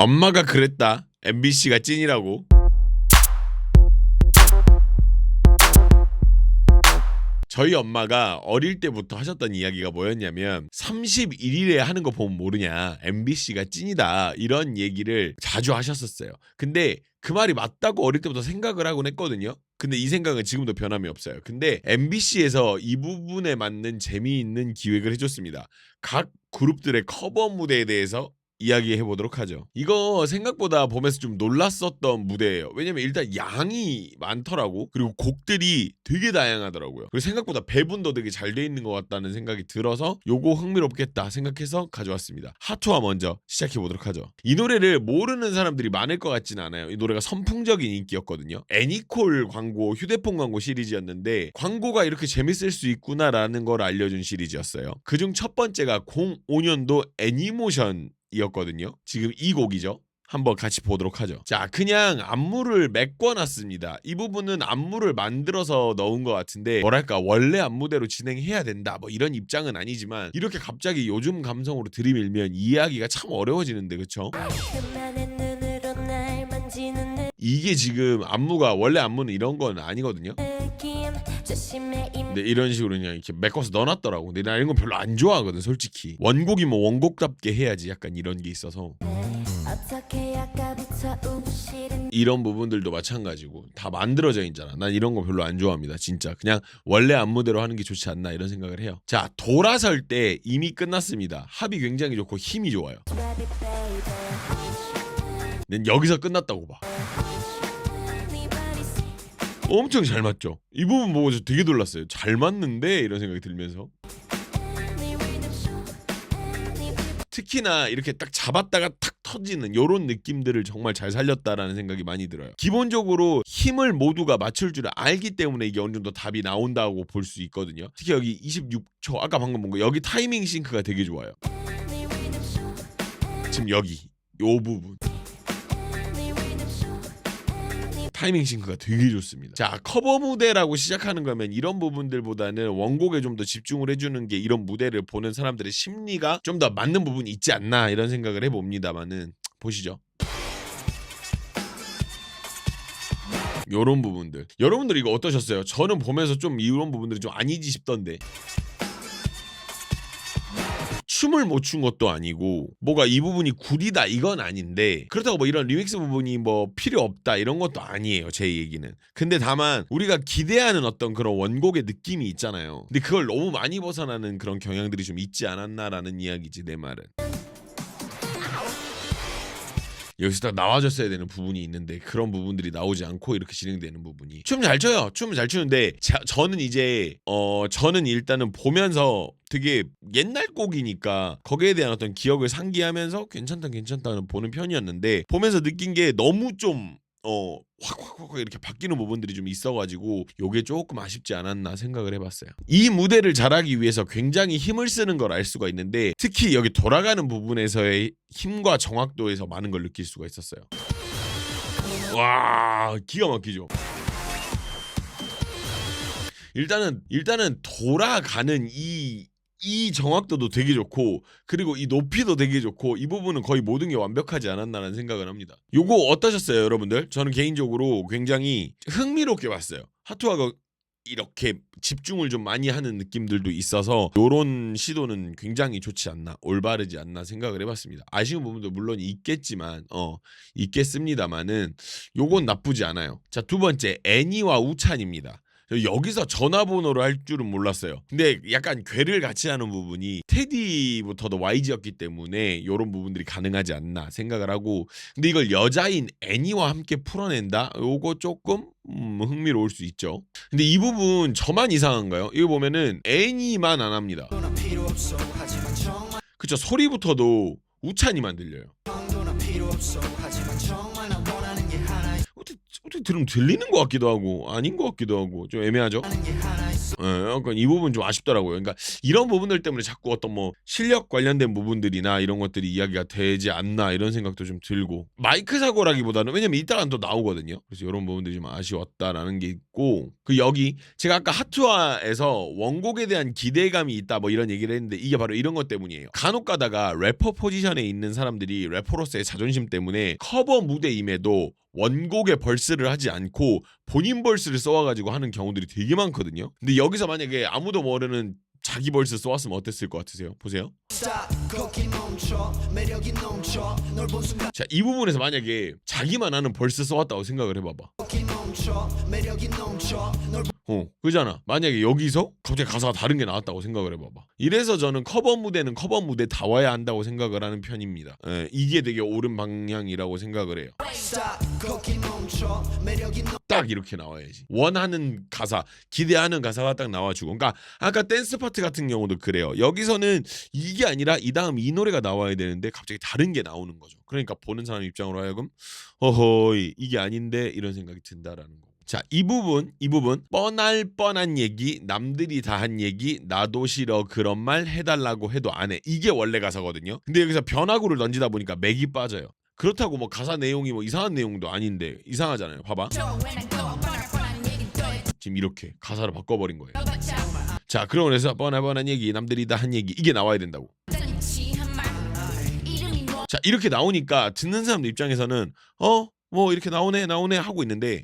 엄마가 그랬다. MBC가 찐이라고. 저희 엄마가 어릴 때부터 하셨던 이야기가 뭐였냐면 31일에 하는 거 보면 모르냐, MBC가 찐이다, 이런 얘기를 자주 하셨었어요. 근데 그 말이 맞다고 어릴 때부터 생각을 하곤 했거든요. 근데 이 생각은 지금도 변함이 없어요. 근데 MBC에서 이 부분에 맞는 재미있는 기획을 해줬습니다. 각 그룹들의 커버 무대에 대해서 이야기해 보도록 하죠. 이거 생각보다 보면서 좀 놀랐었던 무대예요. 왜냐면 일단 양이 많더라고. 그리고 곡들이 되게 다양하더라고요. 그리고 생각보다 배분도 되게 잘 돼 있는 것 같다는 생각이 들어서 요거 흥미롭겠다 생각해서 가져왔습니다. 하트와 먼저 시작해 보도록 하죠. 이 노래를 모르는 사람들이 많을 것 같지는 않아요. 이 노래가 선풍적인 인기였거든요. 애니콜 광고, 휴대폰 광고 시리즈였는데 광고가 이렇게 재밌을 수 있구나라는 걸 알려준 시리즈였어요. 그중 첫 번째가 05년도 애니모션 이었거든요. 지금 이 곡이죠. 한번 같이 보도록 하죠. 자, 그냥 안무를 메꿔놨습니다. 이 부분은 안무를 만들어서 넣은 것 같은데 뭐랄까, 원래 안무대로 진행해야 된다 뭐 이런 입장은 아니지만 이렇게 갑자기 요즘 감성으로 들이밀면 이해하기가 참 어려워지는데, 그쵸? 이게 지금 안무가, 원래 안무는 이런 건 아니거든요. 근데 이런 식으로 그냥 이렇게 메꿔서 넣어놨더라고. 근데 나 이런 거 별로 안 좋아하거든, 솔직히. 원곡이 뭐 원곡답게 해야지, 약간 이런 게 있어서. 이런 부분들도 마찬가지고 다 만들어져 있잖아. 난 이런 거 별로 안 좋아합니다, 진짜. 그냥 원래 안무대로 하는 게 좋지 않나 이런 생각을 해요. 자, 돌아설 때 이미 끝났습니다. 합이 굉장히 좋고 힘이 좋아요. 난 여기서 끝났다고 봐. 엄청 잘 맞죠? 이 부분 보고 저 되게 놀랐어요. 잘 맞는데? 이런 생각이 들면서. 특히나 이렇게 딱 잡았다가 탁 터지는 요런 느낌들을 정말 잘 살렸다라는 생각이 많이 들어요. 기본적으로 힘을 모두가 맞출 줄 알기 때문에 이게 어느 정도 답이 나온다고 볼 수 있거든요. 특히 여기 26초 아까 방금 본 거, 여기 타이밍 싱크가 되게 좋아요. 지금 여기 요 부분 타이밍 싱크가 되게 좋습니다. 자, 커버 무대라고 시작하는 거면 이런 부분들보다는 원곡에 좀 더 집중을 해주는 게 이런 무대를 보는 사람들의 심리가 좀 더 맞는 부분이 있지 않나 이런 생각을 해봅니다만은, 보시죠. 요런 부분들, 여러분들 이거 어떠셨어요? 저는 보면서 좀 이런 부분들이 좀 아니지 싶던데. 춤을 못 춘 것도 아니고 뭐가 이 부분이 구리다 이건 아닌데, 그렇다고 뭐 이런 리믹스 부분이 뭐 필요 없다 이런 것도 아니에요, 제 얘기는. 근데 다만 우리가 기대하는 어떤 그런 원곡의 느낌이 있잖아요. 근데 그걸 너무 많이 벗어나는 그런 경향들이 좀 있지 않았나라는 이야기지, 내 말은. 여기서 딱 나와줬어야 되는 부분이 있는데 그런 부분들이 나오지 않고 이렇게 진행되는 부분이. 춤 잘 춰요. 춤 잘 추는데 저는 이제 저는 일단은 보면서 되게 옛날 곡이니까 거기에 대한 어떤 기억을 상기하면서 괜찮다는 보는 편이었는데, 보면서 느낀 게 너무 좀 확 이렇게 바뀌는 부분들이 좀 있어가지고 요게 조금 아쉽지 않았나 생각을 해봤어요. 이 무대를 잘하기 위해서 굉장히 힘을 쓰는 걸 알 수가 있는데, 특히 여기 돌아가는 부분에서의 힘과 정확도에서 많은 걸 느낄 수가 있었어요. 와, 기가 막히죠. 일단은 돌아가는 이 정확도도 되게 좋고, 그리고 이 높이도 되게 좋고, 이 부분은 거의 모든 게 완벽하지 않았나라는 생각을 합니다. 요거 어떠셨어요, 여러분들? 저는 개인적으로 굉장히 흥미롭게 봤어요. 하투아가 이렇게 집중을 좀 많이 하는 느낌들도 있어서 요런 시도는 굉장히 좋지 않나, 올바르지 않나 생각을 해봤습니다. 아쉬운 부분도 물론 있겠지만 있겠습니다만은 요건 나쁘지 않아요. 자, 두 번째, 애니와 우찬입니다. 여기서 전화번호를 할 줄은 몰랐어요. 근데 약간 괴를 같이 하는 부분이 테디부터도 YG였기 때문에 이런 부분들이 가능하지 않나 생각을 하고, 근데 이걸 여자인 애니와 함께 풀어낸다? 요거 조금 흥미로울 수 있죠. 근데 이 부분 저만 이상한가요? 이거 보면은 애니만 안 합니다. 그쵸, 소리부터도 우찬이만 들려요. 어떻게 들으면 들리는 것 같기도 하고 아닌 것 같기도 하고 좀 애매하죠. 약간 이 부분 좀 아쉽더라고요. 그러니까 이런 부분들 때문에 자꾸 어떤 뭐 실력 관련된 부분들이나 이런 것들이 이야기가 되지 않나 이런 생각도 좀 들고 마이크 사고라기보다는 왜냐면 이따가 또 나오거든요. 그래서 이런 부분들이 좀 아쉬웠다라는 게 있고 그 여기 제가 아까 하트화에서 원곡에 대한 기대감이 있다 뭐 이런 얘기를 했는데 이게 바로 이런 것 때문이에요. 간혹 가다가 래퍼 포지션에 있는 사람들이 래퍼로서의 자존심 때문에 커버 무대임에도 원곡의 벌스를 하지 않고 본인 벌스를 써와가지고 하는 경우들이 되게 많거든요. 근데 여기서 만약에 아무도 모르는 자기 벌스 써왔으면 어땠을 것 같으세요? 보세요. 자, 이 부분에서 만약에 자기만 아는 벌스 써왔다고 생각을 해봐봐. 그잖아. 만약에 여기서 갑자기 가사가 다른 게 나왔다고 생각을 해봐봐. 이래서 저는 커버 무대는 커버 무대 다 와야 한다고 생각을 하는 편입니다. 이게 되게 옳은 방향이라고 생각을 해요. 딱 이렇게 나와야지. 원하는 가사, 기대하는 가사가 딱 나와주고. 그러니까 아까 댄스 파트 같은 경우도 그래요. 여기서는 이게 아니라 이 다음 이 노래가 나와야 되는데 갑자기 다른 게 나오는 거죠. 그러니까 보는 사람 입장으로 하여금 어허이 이게 아닌데 이런 생각이 든다라는 거. 자, 이 부분 뻔할 뻔한 얘기, 남들이 다 한 얘기, 나도 싫어 그런 말 해달라고 해도 안 해. 이게 원래 가사거든요. 근데 여기서 변화구를 던지다 보니까 맥이 빠져요. 그렇다고 뭐 가사 내용이 뭐 이상한 내용도 아닌데 이상하잖아요. 봐봐. 지금 이렇게 가사를 바꿔버린 거예요. 자, 그러고 나서 뻔한 얘기, 남들이 다 한 얘기 이게 나와야 된다고. 자, 이렇게 나오니까 듣는 사람들 입장에서는 뭐 이렇게 나오네 하고 있는데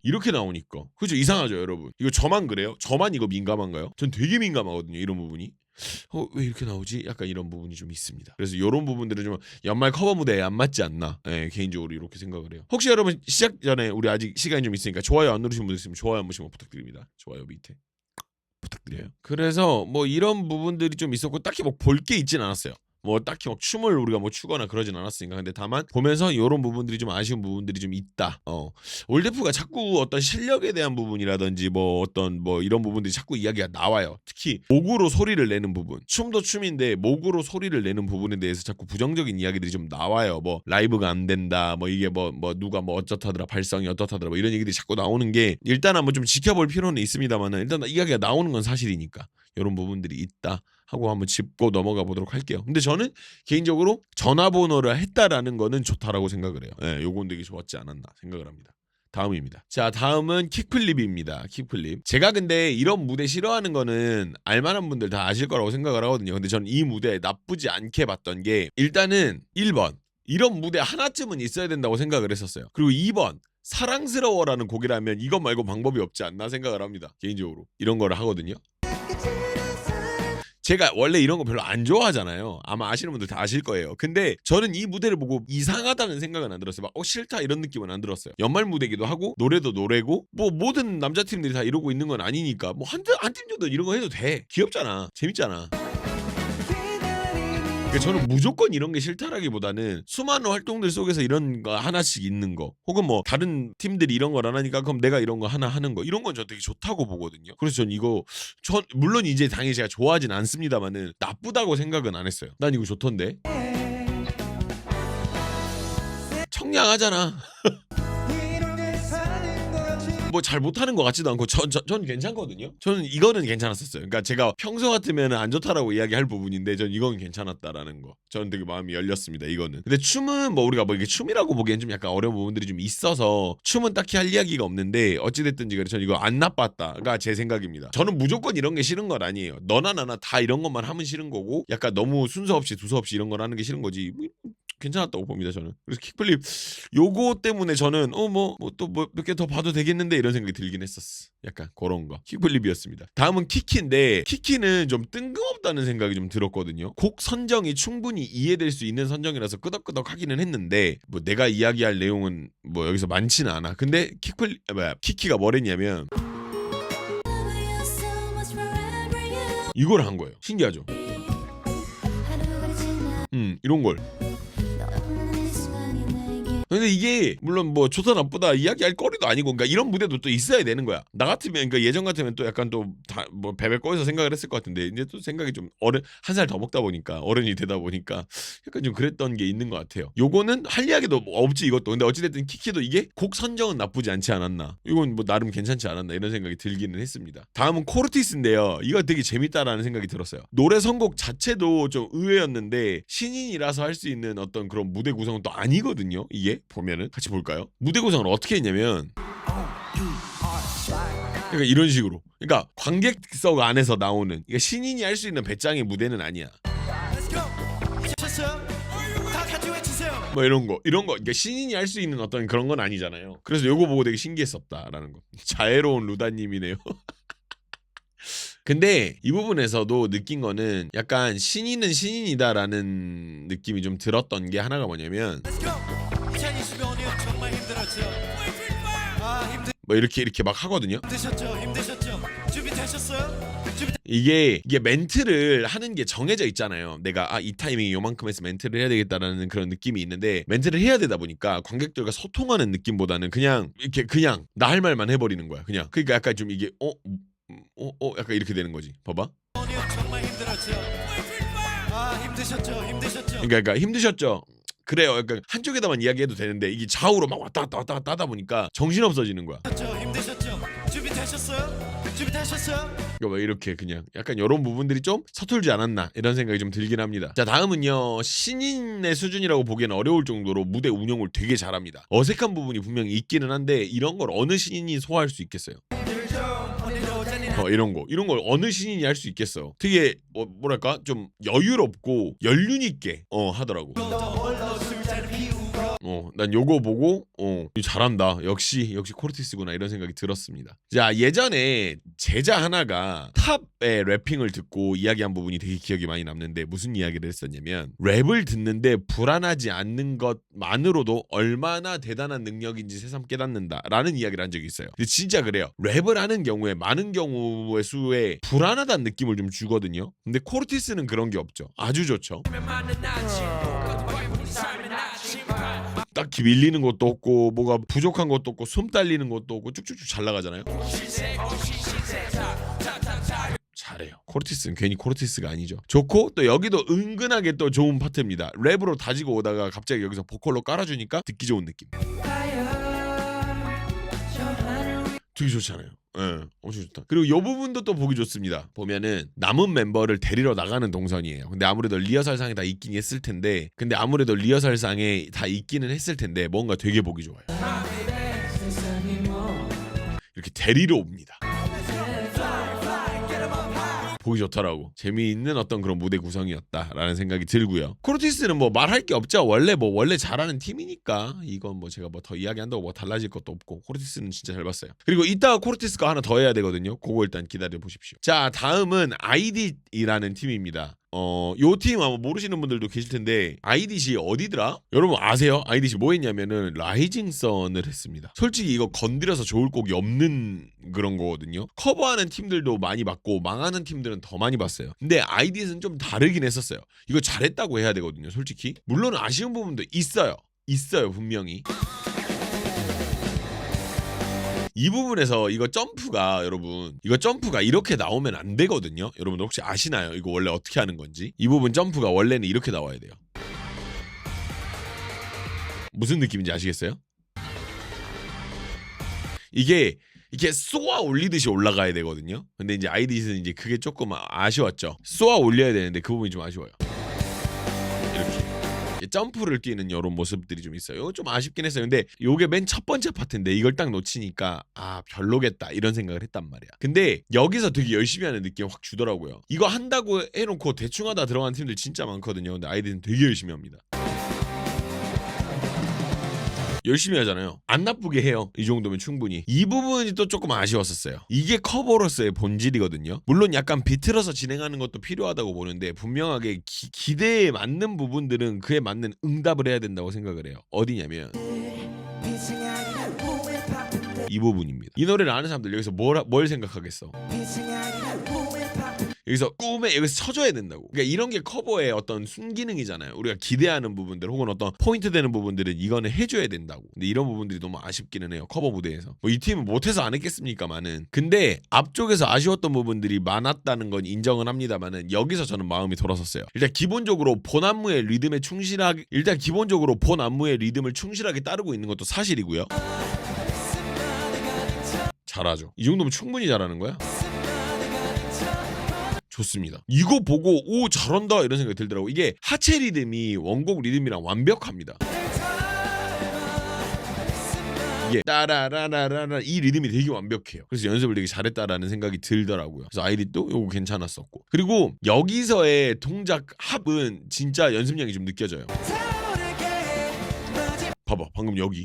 이렇게 나오니까 그죠? 이상하죠 여러분. 이거 저만 그래요? 저만 이거 민감한가요? 전 되게 민감하거든요 이런 부분이. 왜 이렇게 나오지? 약간 이런 부분이 좀 있습니다. 그래서 이런 부분들은 좀 연말 커버 무대에 안 맞지 않나 개인적으로 이렇게 생각을 해요. 혹시 여러분 시작 전에 우리 아직 시간이 좀 있으니까 좋아요 안 누르신 분들 있으면 좋아요 한 번씩만 부탁드립니다. 좋아요 밑에 부탁드려요. 그래서 뭐 이런 부분들이 좀 있었고 딱히 뭐 볼 게 있진 않았어요. 뭐 딱히 막 춤을 우리가 뭐 추거나 그러진 않았으니까. 근데 다만 보면서 이런 부분들이 좀 아쉬운 부분들이 좀 있다. 올데프가 자꾸 어떤 실력에 대한 부분이라든지 뭐 어떤 뭐 이런 부분들이 자꾸 이야기가 나와요. 특히 목으로 소리를 내는 부분. 춤도 춤인데 목으로 소리를 내는 부분에 대해서 자꾸 부정적인 이야기들이 좀 나와요. 뭐 라이브가 안 된다. 뭐 이게 뭐 누가 뭐 어쩌다더라 발성이 어떻다더라 뭐 이런 얘기들이 자꾸 나오는 게 일단 한번 좀 지켜볼 필요는 있습니다만은 일단 이야기가 나오는 건 사실이니까 이런 부분들이 있다. 하고 한번 짚고 넘어가 보도록 할게요. 근데 저는 개인적으로 전화번호를 했다라는 거는 좋다라고 생각을 해요. 요건 되게 좋았지 않았나 생각을 합니다. 다음입니다. 자, 다음은 킥플립입니다. 킥플립. 제가 근데 이런 무대 싫어하는 거는 알만한 분들 다 아실 거라고 생각을 하거든요. 근데 저는 이 무대 나쁘지 않게 봤던 게 일단은 1번 이런 무대 하나쯤은 있어야 된다고 생각을 했었어요. 그리고 2번 사랑스러워라는 곡이라면 이것 말고 방법이 없지 않나 생각을 합니다. 개인적으로 이런 거를 하거든요. 제가 원래 이런 거 별로 안 좋아하잖아요. 아마 아시는 분들 다 아실 거예요. 근데 저는 이 무대를 보고 이상하다는 생각은 안 들었어요. 막 싫다 이런 느낌은 안 들었어요. 연말 무대기도 하고 노래도 노래고 뭐 모든 남자 팀들이 다 이러고 있는 건 아니니까 뭐 한 팀 정도 이런 거 해도 돼. 귀엽잖아. 재밌잖아. 저는 무조건 이런 게 싫다라기보다는 수많은 활동들 속에서 이런 거 하나씩 있는 거 혹은 뭐 다른 팀들이 이런 걸 안 하니까 그럼 내가 이런 거 하나 하는 거 이런 건 저 되게 좋다고 보거든요. 그래서 전 이거 물론 이제 당연히 제가 좋아하진 않습니다만은 나쁘다고 생각은 안 했어요. 난 이거 좋던데. 청량하잖아. 뭐 잘 못하는 것 같지도 않고 전 괜찮거든요. 저는 이거는 괜찮았었어요. 그러니까 제가 평소 같으면 안 좋다라고 이야기할 부분인데 전 이건 괜찮았다라는 거. 저는 되게 마음이 열렸습니다. 이거는. 근데 춤은 뭐 우리가 뭐 이게 춤이라고 보기엔 좀 약간 어려운 부분들이 좀 있어서 춤은 딱히 할 이야기가 없는데 어찌됐든지 그래 전 이거 안 나빴다가 제 생각입니다. 저는 무조건 이런 게 싫은 건 아니에요. 너나 나나 다 이런 것만 하면 싫은 거고 약간 너무 순서 없이 두서 없이 이런 걸 하는 게 싫은 거지. 괜찮았다고 봅니다 저는. 그래서 킥플립 요거 때문에 저는 뭐 또 몇 개 더 봐도 되겠는데 이런 생각이 들긴 했었어. 약간 그런 거. 킥플립이었습니다. 다음은 키키인데 키키는 좀 뜬금없다는 생각이 좀 들었거든요. 곡 선정이 충분히 이해될 수 있는 선정이라서 끄덕끄덕 하기는 했는데 뭐 내가 이야기할 내용은 뭐 여기서 많지는 않아. 근데 키키가 뭐랬냐면 이걸 한 거예요. 신기하죠? 이런 걸 근데 이게 물론 뭐 좋다 나쁘다 이야기할 거리도 아니고, 그러니까 이런 무대도 또 있어야 되는 거야. 나 같으면, 그러니까 예전 같으면 또 약간 또 뭐 베베 꺼에서 생각을 했을 것 같은데, 이제 또 생각이 좀 어른 한 살 더 먹다 보니까, 어른이 되다 보니까 약간 좀 그랬던 게 있는 것 같아요. 요거는 할 이야기도 뭐 없지 이것도. 근데 어찌됐든 키키도 이게 곡 선정은 나쁘지 않지 않았나, 이건 뭐 나름 괜찮지 않았나 이런 생각이 들기는 했습니다. 다음은 코르티스인데요. 이거 되게 재밌다라는 생각이 들었어요. 노래 선곡 자체도 좀 의외였는데 신인이라서 할 수 있는 어떤 그런 무대 구성은 또 아니거든요. 이게 보면은 같이 볼까요? 무대 구성을 어떻게 했냐면, 그러니까 이런 식으로, 그러니까 관객석 안에서 나오는, 그러니까 신인이 할 수 있는 배짱의 무대는 아니야. 뭐 이런 거, 그러니까 신인이 할 수 있는 어떤 그런 건 아니잖아요. 그래서 요거 보고 되게 신기했었다라는 거. 자애로운 루다님이네요. 근데 이 부분에서도 느낀 거는 약간 신인은 신인이다라는 느낌이 좀 들었던 게 하나가 뭐냐면, 뭐 이렇게 막 하거든요. 힘드셨죠? 준비되셨어요? 이게 멘트를 하는 게 정해져 있잖아요. 내가 이 타이밍에 요만큼에서 멘트를 해야 되겠다라는 그런 느낌이 있는데, 멘트를 해야 되다 보니까 관객들과 소통하는 느낌보다는 그냥 이렇게 그냥 나 할 말만 해버리는 거야. 그냥. 그러니까 약간 좀 이게 약간 이렇게 되는 거지. 봐봐. 그러니까 힘드셨죠? 그래요. 약간 한쪽에다만 이야기해도 되는데 이게 좌우로 막 왔다 갔다 하다 보니까 정신 없어지는 거야. 힘드셨죠? 준비되셨어요? 그러니까 뭐 이렇게 그냥 약간 이런 부분들이 좀 서툴지 않았나 이런 생각이 좀 들긴 합니다. 자, 다음은요. 신인의 수준이라고 보기에는 어려울 정도로 무대 운영을 되게 잘합니다. 어색한 부분이 분명히 있기는 한데 이런 걸 어느 신인이 소화할 수 있겠어요? 이런 걸 어느 신인이 할 수 있겠어. 되게 뭐랄까 좀 여유롭고 연륜 있게 하더라고. 난 요거 보고 잘한다. 역시 코르티스구나 이런 생각이 들었습니다. 자, 예전에 제자 하나가 탑의 래핑을 듣고 이야기한 부분이 되게 기억이 많이 남는데, 무슨 이야기를 했었냐면, 랩을 듣는데 불안하지 않는 것만으로도 얼마나 대단한 능력인지 새삼 깨닫는다라는 이야기를 한 적이 있어요. 근데 진짜 그래요. 랩을 하는 경우에 많은 경우의 수에 불안하다는 느낌을 좀 주거든요. 근데 코르티스는 그런 게 없죠. 아주 좋죠. 딱히 밀리는 것도 없고 뭐가 부족한 것도 없고 숨 딸리는 것도 없고 쭉쭉쭉 잘 나가잖아요. 잘해요. 코르티스는 괜히 코르티스가 아니죠. 좋고, 또 여기도 은근하게 또 좋은 파트입니다. 랩으로 다지고 오다가 갑자기 여기서 보컬로 깔아주니까 듣기 좋은 느낌. 되게 좋잖아요. 엄청 좋다. 그리고 이 부분도 또 보기 좋습니다. 보면은 남은 멤버를 데리러 나가는 동선이에요. 근데 아무래도 리허설상에 다 있긴 했을 텐데, 뭔가 되게 보기 좋아요. 이렇게 데리러 옵니다. 보기 좋더라고. 재미있는 어떤 그런 무대 구성이었다라는 생각이 들고요. 코르티스는 뭐 말할 게 없죠. 원래 잘하는 팀이니까 이건 뭐 제가 뭐 더 이야기한다고 뭐 달라질 것도 없고, 코르티스는 진짜 잘 봤어요. 그리고 이따가 코르티스가 하나 더 해야 되거든요. 그거 일단 기다려 보십시오. 자, 다음은 아이디이라는 팀입니다. 요 팀 아마 모르시는 분들도 계실 텐데, 아이디시 어디더라? 여러분 아세요? 아이디시 뭐 했냐면은 라이징 선을 했습니다. 솔직히 이거 건드려서 좋을 곡이 없는 그런 거거든요. 커버하는 팀들도 많이 봤고 망하는 팀들은 더 많이 봤어요. 근데 아이디는 좀 다르긴 했었어요. 이거 잘했다고 해야 되거든요. 솔직히 물론 아쉬운 부분도 있어요 분명히. 이 부분에서 이거 점프가 이렇게 나오면 안 되거든요. 여러분들 혹시 아시나요? 이거 원래 어떻게 하는 건지? 이 부분 점프가 원래는 이렇게 나와야 돼요. 무슨 느낌인지 아시겠어요? 이게 쏘아 올리듯이 올라가야 되거든요. 근데 이제 아이디는 이제 그게 조금 아쉬웠죠. 쏘아 올려야 되는데 그 부분이 좀 아쉬워요. 이렇게 점프를 뛰는 이런 모습들이 좀 있어요. 좀 아쉽긴 했어요. 근데 요게 맨 첫 번째 파트인데 이걸 딱 놓치니까 별로겠다 이런 생각을 했단 말이야. 근데 여기서 되게 열심히 하는 느낌 확 주더라고요. 이거 한다고 해놓고 대충 하다 들어간 팀들 진짜 많거든요. 근데 아이디는 되게 열심히 합니다. 열심히 하잖아요. 안 나쁘게 해요. 이 정도면 충분히. 이 부분이 또 조금 아쉬웠었어요. 이게 커버로서의 본질이거든요. 물론 약간 비틀어서 진행하는 것도 필요하다고 보는데, 분명하게 기대에 맞는 부분들은 그에 맞는 응답을 해야 된다고 생각을 해요. 어디냐면 이 부분입니다. 이 노래를 아는 사람들 여기서 뭘 생각하겠어? 여기서 꿈에 여기서 쳐줘야 된다고. 그러니까 이런 게 커버의 어떤 순기능이잖아요. 우리가 기대하는 부분들 혹은 어떤 포인트 되는 부분들은 이거는 해줘야 된다고. 근데 이런 부분들이 너무 아쉽기는 해요. 커버 무대에서. 뭐 이 팀은 못해서 안 했겠습니까만은. 근데 앞쪽에서 아쉬웠던 부분들이 많았다는 건 인정은 합니다만은 여기서 저는 마음이 돌아섰어요. 일단 기본적으로 본 안무의 리듬을 충실하게 따르고 있는 것도 사실이고요. 잘하죠. 이 정도면 충분히 잘하는 거야. 좋습니다. 이거 보고 오 잘한다 이런 생각이 들더라고. 이게 하체 리듬이 원곡 리듬이랑 완벽합니다. 이게 따라라라라라 이 리듬이 되게 완벽해요. 그래서 연습을 되게 잘했다라는 생각이 들더라고요. 그래서 아이릿도 이거 괜찮았었고. 그리고 여기서의 동작 합은 진짜 연습량이 좀 느껴져요. 봐봐 방금 여기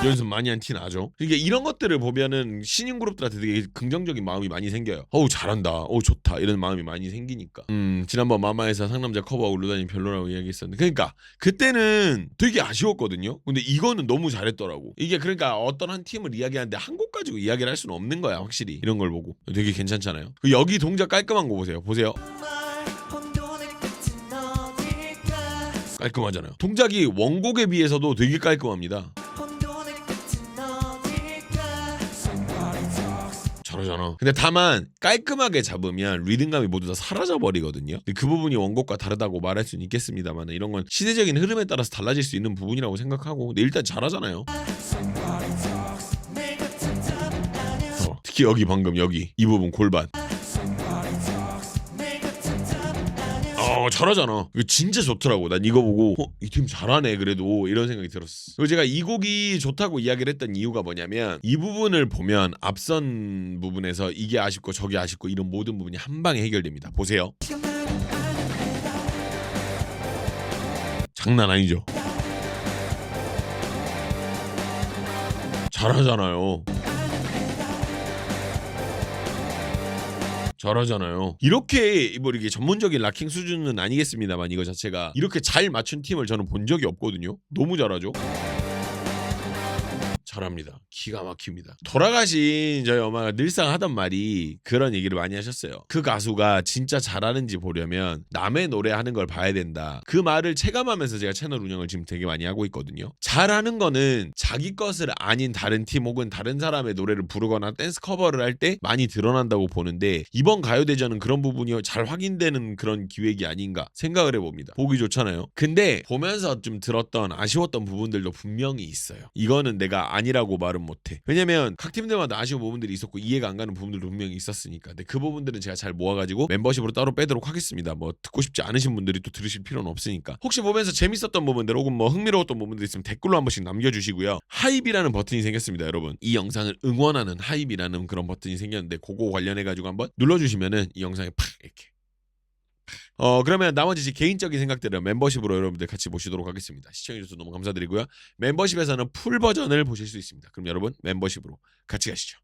연습 많이 한 티 나죠. 그러니까 이런 것들을 보면은 신인 그룹들한테 되게 긍정적인 마음이 많이 생겨요. 어우 잘한다, 어우 좋다 이런 마음이 많이 생기니까. 지난번 마마에서 상남자 커버하고 루다님 별로라고 이야기했었는데 그러니까 그때는 되게 아쉬웠거든요. 근데 이거는 너무 잘했더라고. 이게 그러니까 어떤 한 팀을 이야기하는데 한 곡 가지고 이야기를 할 수는 없는 거야. 확실히 이런 걸 보고 되게 괜찮잖아요. 여기 동작 깔끔한 거 보세요. 깔끔하잖아요. 동작이 원곡에 비해서도 되게 깔끔합니다. 잘하잖아. 근데 다만 깔끔하게 잡으면 리듬감이 모두 다 사라져 버리거든요. 그 부분이 원곡과 다르다고 말할 수는 있겠습니다만 이런 건 시대적인 흐름에 따라서 달라질 수 있는 부분이라고 생각하고 근데 일단 잘하잖아요. 특히 여기 방금 여기 이 부분 골반 잘하잖아. 이거 진짜 좋더라고. 난 이거 보고 이 팀 잘하네 그래도 이런 생각이 들었어. 그리고 제가 이 곡이 좋다고 이야기를 했던 이유가 뭐냐면 이 부분을 보면 앞선 부분에서 이게 아쉽고 저게 아쉽고 이런 모든 부분이 한 방에 해결됩니다. 보세요. 장난 아니죠. 잘하잖아요. 잘하잖아요. 이렇게 뭐 이게 전문적인 락킹 수준은 아니겠습니다만 이거 자체가 이렇게 잘 맞춘 팀을 저는 본 적이 없거든요. 너무 잘하죠. 잘합니다. 기가 막힙니다. 돌아가신 저희 엄마가 늘상 하던 말이 그런 얘기를 많이 하셨어요. 그 가수가 진짜 잘하는지 보려면 남의 노래하는 걸 봐야 된다. 그 말을 체감하면서 제가 채널 운영을 지금 되게 많이 하고 있거든요. 잘하는 거는 자기 것을 아닌 다른 팀 혹은 다른 사람의 노래를 부르거나 댄스 커버를 할 때 많이 드러난다고 보는데 이번 가요대전은 그런 부분이 잘 확인되는 그런 기획이 아닌가 생각을 해봅니다. 보기 좋잖아요. 근데 보면서 좀 들었던 아쉬웠던 부분들도 분명히 있어요. 이거는 내가 아니라고 말은 못해. 왜냐면 각 팀들마다 아쉬운 부분들이 있었고 이해가 안 가는 부분들도 분명히 있었으니까. 근데 그 부분들은 제가 잘 모아가지고 멤버십으로 따로 빼도록 하겠습니다. 뭐 듣고 싶지 않으신 분들이 또 들으실 필요는 없으니까. 혹시 보면서 재밌었던 부분들 혹은 뭐 흥미로웠던 부분들 있으면 댓글로 한 번씩 남겨주시고요. 하입이라는 버튼이 생겼습니다, 여러분. 이 영상을 응원하는 하입이라는 그런 버튼이 생겼는데 그거 관련해가지고 한번 눌러주시면은 이 영상에 팍 이렇게. 그러면 나머지 개인적인 생각들은 멤버십으로 여러분들 같이 보시도록 하겠습니다. 시청해주셔서 너무 감사드리고요. 멤버십에서는 풀 버전을 보실 수 있습니다. 그럼 여러분 멤버십으로 같이 가시죠.